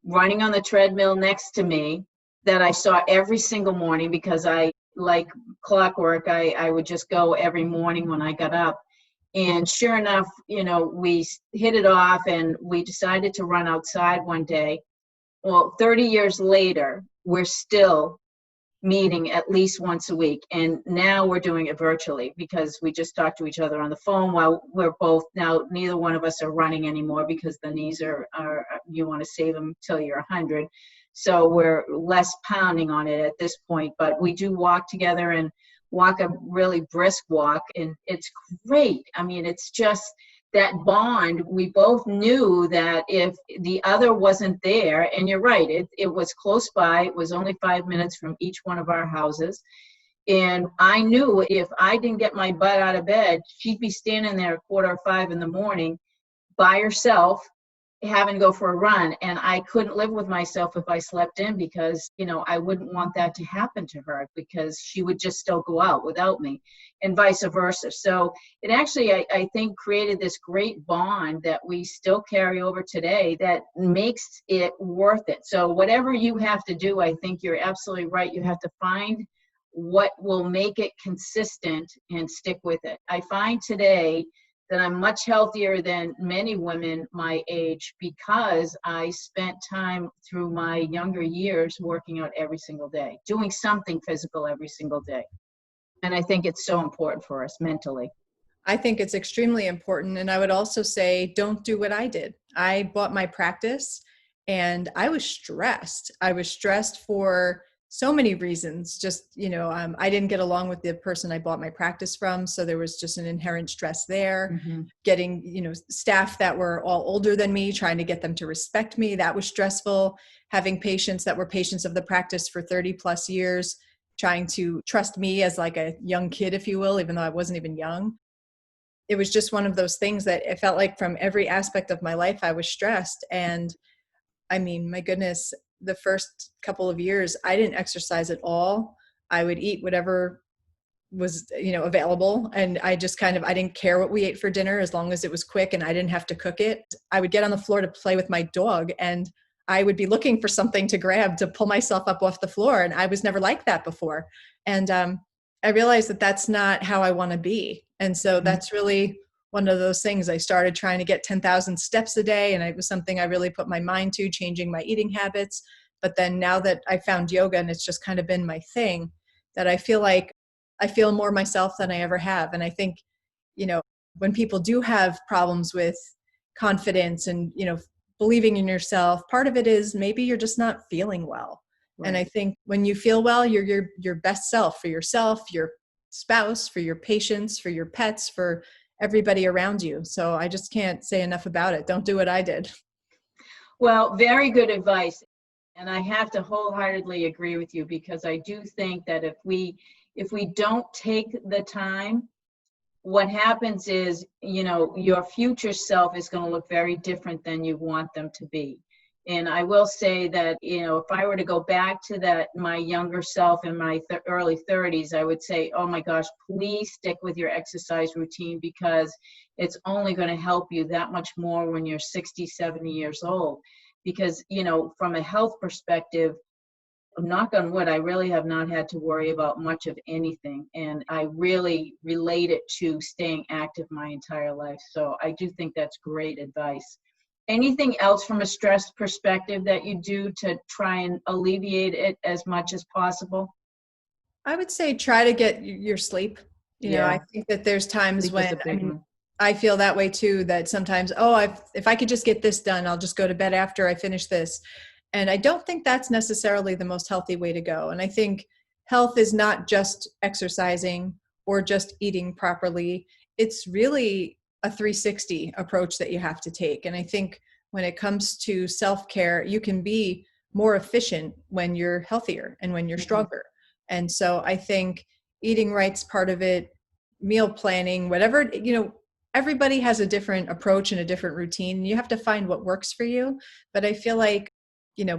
running on the treadmill next to me that I saw every single morning, because I, like clockwork, I would just go every morning when I got up. And sure enough, we hit it off and we decided to run outside one day. Well, 30 years later, we're still meeting at least once a week. And now we're doing it virtually because we just talk to each other on the phone while we're both, now neither one of us are running anymore because the knees are you want to save them till you're 100. So we're less pounding on it at this point, but we do walk together and walk a really brisk walk. And it's great. I mean, it's just that bond, we both knew that if the other wasn't there, and you're right, it was close by, it was only 5 minutes from each one of our houses. And I knew if I didn't get my butt out of bed, she'd be standing there at 4:45 in the morning by herself, having to go for a run. And I couldn't live with myself if I slept in, because, I wouldn't want that to happen to her, because she would just still go out without me, and vice versa. So it actually, I think, created this great bond that we still carry over today that makes it worth it. So whatever you have to do, I think you're absolutely right. You have to find what will make it consistent and stick with it. I find today that I'm much healthier than many women my age, because I spent time through my younger years working out every single day, doing something physical every single day. And I think it's so important for us mentally. I think it's extremely important. And I would also say, don't do what I did. I bought my practice and I was stressed. I was stressed for so many reasons. Just, I didn't get along with the person I bought my practice from. So there was just an inherent stress there. Mm-hmm. Getting, staff that were all older than me, trying to get them to respect me. That was stressful. Having patients that were patients of the practice for 30 plus years, trying to trust me as like a young kid, if you will, even though I wasn't even young. It was just one of those things that it felt like from every aspect of my life, I was stressed. And I mean, my goodness, the first couple of years, I didn't exercise at all. I would eat whatever was, available. And I just I didn't care what we ate for dinner as long as it was quick and I didn't have to cook it. I would get on the floor to play with my dog and I would be looking for something to grab to pull myself up off the floor. And I was never like that before. And I realized that that's not how I want to be. And so that's really one of those things. I started trying to get 10,000 steps a day. And it was something I really put my mind to, changing my eating habits. But then now that I found yoga and it's just kind of been my thing, that I feel like I feel more myself than I ever have. And I think, when people do have problems with confidence and, believing in yourself, part of it is maybe you're just not feeling well. Right. And I think when you feel well, you're your best self for yourself, your spouse, for your patients, for your pets, for everybody around you. So I just can't say enough about it. Don't do what I did. Well, very good advice. And I have to wholeheartedly agree with you, because I do think that if we don't take the time, what happens is, your future self is going to look very different than you want them to be. And I will say that, if I were to go back to my younger self in my early 30s, I would say, oh my gosh, please stick with your exercise routine, because it's only going to help you that much more when you're 60, 70 years old. Because, from a health perspective, knock on wood, I really have not had to worry about much of anything. And I really relate it to staying active my entire life. So I do think that's great advice. Anything else from a stress perspective that you do to try and alleviate it as much as possible? I would say try to get your sleep. I think that there's times when I feel that way too, that sometimes, if I could just get this done, I'll just go to bed after I finish this. And I don't think that's necessarily the most healthy way to go. And I think health is not just exercising or just eating properly. It's really a 360 approach that you have to take. And I think when it comes to self-care, you can be more efficient when you're healthier and when you're stronger. And so I think eating right's part of it, meal planning, whatever, everybody has a different approach and a different routine. You have to find what works for you. But I feel like,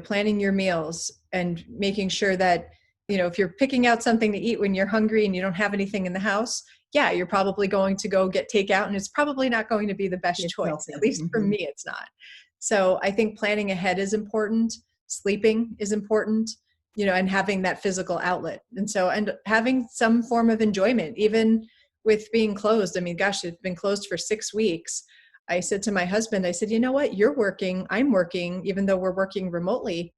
planning your meals and making sure that, if you're picking out something to eat when you're hungry and you don't have anything in the house, yeah, you're probably going to go get takeout and it's probably not going to be the best choice. Healthy. At least for me, it's not. So I think planning ahead is important. Sleeping is important, and having that physical outlet. And having some form of enjoyment, even with being closed. I mean, gosh, it's been closed for 6 weeks. I said to my husband, I said, you know what, you're working, I'm working, even though we're working remotely.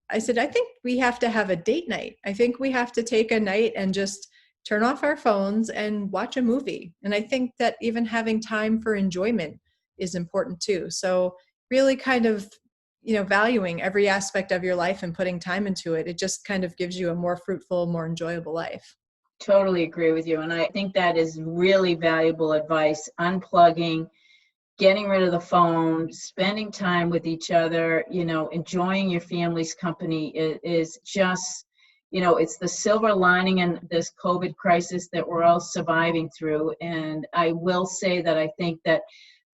I said, I think we have to have a date night. I think we have to take a night and just turn off our phones and watch a movie. And I think that even having time for enjoyment is important too. So really kind of, valuing every aspect of your life and putting time into it, it just kind of gives you a more fruitful, more enjoyable life. Totally agree with you. And I think that is really valuable advice. Unplugging, getting rid of the phone, spending time with each other, enjoying your family's company is just, it's the silver lining in this COVID crisis that we're all surviving through. And I will say that I think that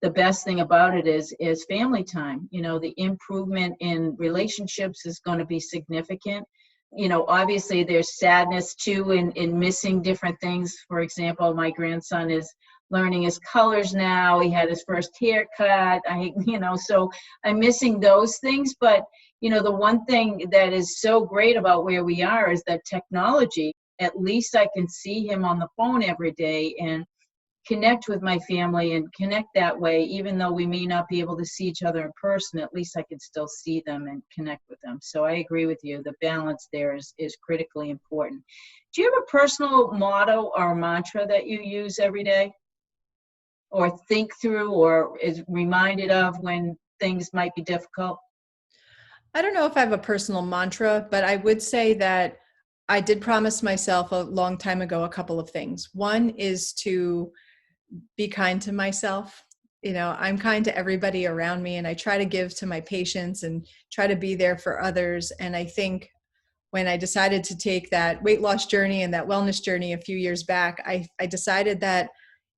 the best thing about it is family time. The improvement in relationships is going to be significant. Obviously there's sadness too in missing different things. For example, my grandson is learning his colors now. He had his first haircut. So I'm missing those things. But, the one thing that is so great about where we are is that technology, at least I can see him on the phone every day and connect with my family and connect that way. Even though we may not be able to see each other in person, at least I can still see them and connect with them. So I agree with you. The balance there is critically important. Do you have a personal motto or mantra that you use every day, or think through, or is reminded of when things might be difficult? I don't know if I have a personal mantra, but I would say that I did promise myself a long time ago a couple of things. One is to be kind to myself. I'm kind to everybody around me, and I try to give to my patients and try to be there for others. And I think when I decided to take that weight loss journey and that wellness journey a few years back, I decided that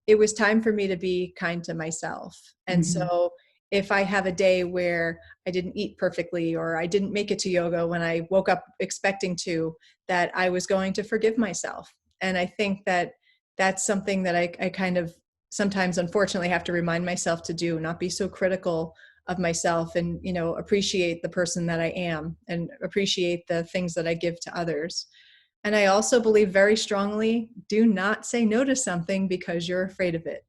it was time for me to be kind to myself. And so if I have a day where I didn't eat perfectly, or I didn't make it to yoga when I woke up expecting to, that I was going to forgive myself. And I think that that's something that I kind of sometimes unfortunately have to remind myself to do, not be so critical of myself, and, appreciate the person that I am and appreciate the things that I give to others. And I also believe very strongly, do not say no to something because you're afraid of it.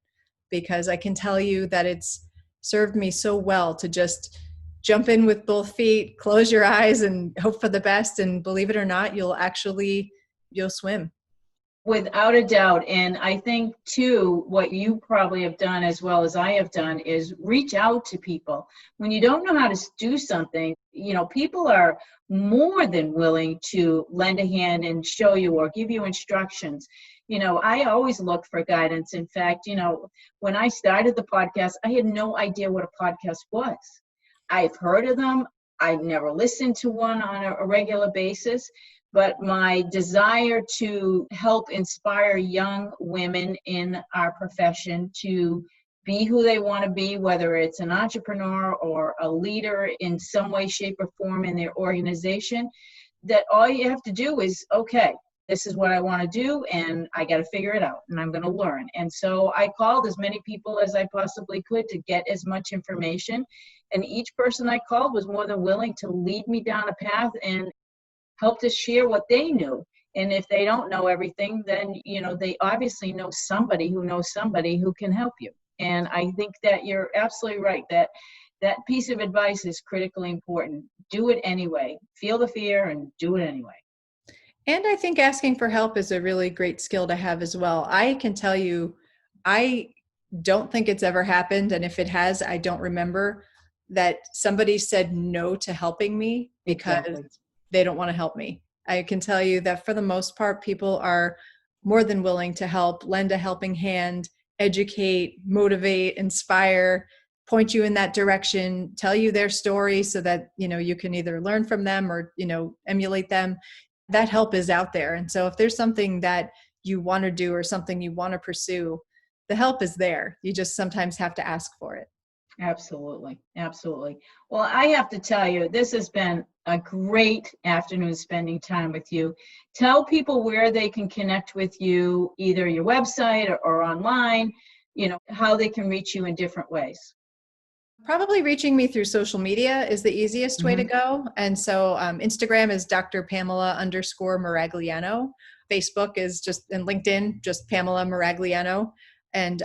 Because I can tell you that it's served me so well to just jump in with both feet, close your eyes and hope for the best. And believe it or not, you'll swim. Without a doubt. And I think too, what you probably have done as well as I have done is reach out to people. When you don't know how to do something, people are more than willing to lend a hand and show you or give you instructions. I always look for guidance. In fact, when I started the podcast, I had no idea what a podcast was. I've heard of them. I've never listened to one on a regular basis. But my desire to help inspire young women in our profession to be who they want to be, whether it's an entrepreneur or a leader in some way, shape, or form in their organization, that all you have to do is, okay, this is what I want to do, and I got to figure it out, and I'm going to learn. And so I called as many people as I possibly could to get as much information. And each person I called was more than willing to lead me down a path and help to share what they knew. And if they don't know everything, then, they obviously know somebody who can help you. And I think that you're absolutely right, that piece of advice is critically important. Do it anyway. Feel the fear and do it anyway. And I think asking for help is a really great skill to have as well. I can tell you, I don't think it's ever happened. And if it has, I don't remember that somebody said no to helping me because they don't want to help me. I can tell you that for the most part, people are more than willing to help, lend a helping hand, educate, motivate, inspire, point you in that direction, tell you their story so that, you can either learn from them or, emulate them. That help is out there. And so if there's something that you want to do or something you want to pursue, the help is there. You just sometimes have to ask for it. Absolutely. Absolutely. Well, I have to tell you, this has been a great afternoon spending time with you. Tell people where they can connect with you, either your website or online, how they can reach you in different ways. Probably reaching me through social media is the easiest way to go. And so Instagram is Dr. Pamela_Maragliano. Facebook is and LinkedIn, just Pamela Maragliano. And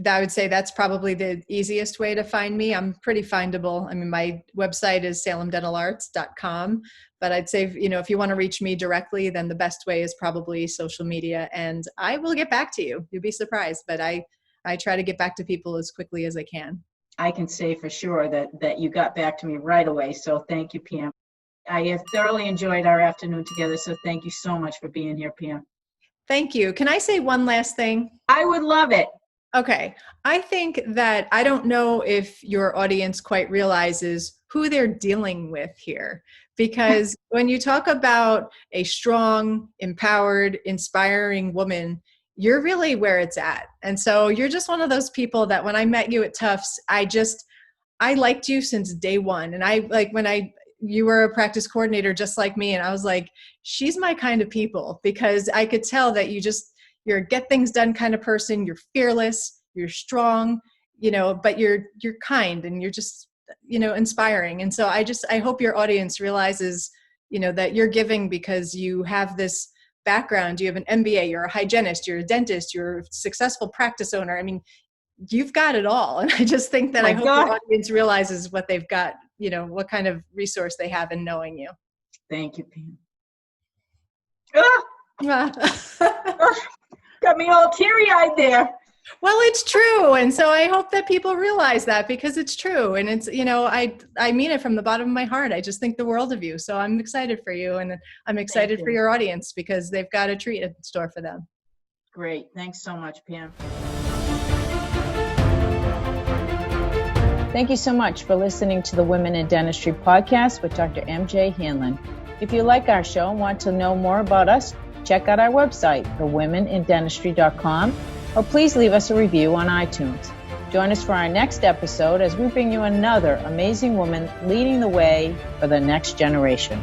I would say that's probably the easiest way to find me. I'm pretty findable. I mean, my website is salemdentalarts.com, but I'd say, if you want to reach me directly, then the best way is probably social media, and I will get back to you. You'll be surprised, but I try to get back to people as quickly as I can. I can say for sure that you got back to me right away. So thank you, Pam. I have thoroughly enjoyed our afternoon together. So thank you so much for being here, Pam. Thank you. Can I say one last thing? I would love it. Okay. I think that I don't know if your audience quite realizes who they're dealing with here. Because when you talk about a strong, empowered, inspiring woman, you're really where it's at. And so you're just one of those people that when I met you at Tufts, I liked you since day one. And I like you were a practice coordinator just like me. And I was like, she's my kind of people, because I could tell that you're a get things done kind of person. You're fearless, you're strong, but you're kind, and you're just, inspiring. And so I hope your audience realizes, that you're giving because you have this background. You have an MBA, you're a hygienist, you're a dentist, you're a successful practice owner. I mean, you've got it all. And I just think that I hope your audience realizes what they've got, what kind of resource they have in knowing you. Thank you, Pam. Got me all teary-eyed there. Well, it's true. And so I hope that people realize that, because it's true. And it's, I mean it from the bottom of my heart. I just think the world of you. So I'm excited for you, and I'm excited for your audience, because they've got a treat in store for them. Great. Thanks so much, Pam. Thank you so much for listening to the Women in Dentistry podcast with Dr. MJ Hanlon. If you like our show and want to know more about us, check out our website, thewomenindentistry.com, or please leave us a review on iTunes. Join us for our next episode as we bring you another amazing woman leading the way for the next generation.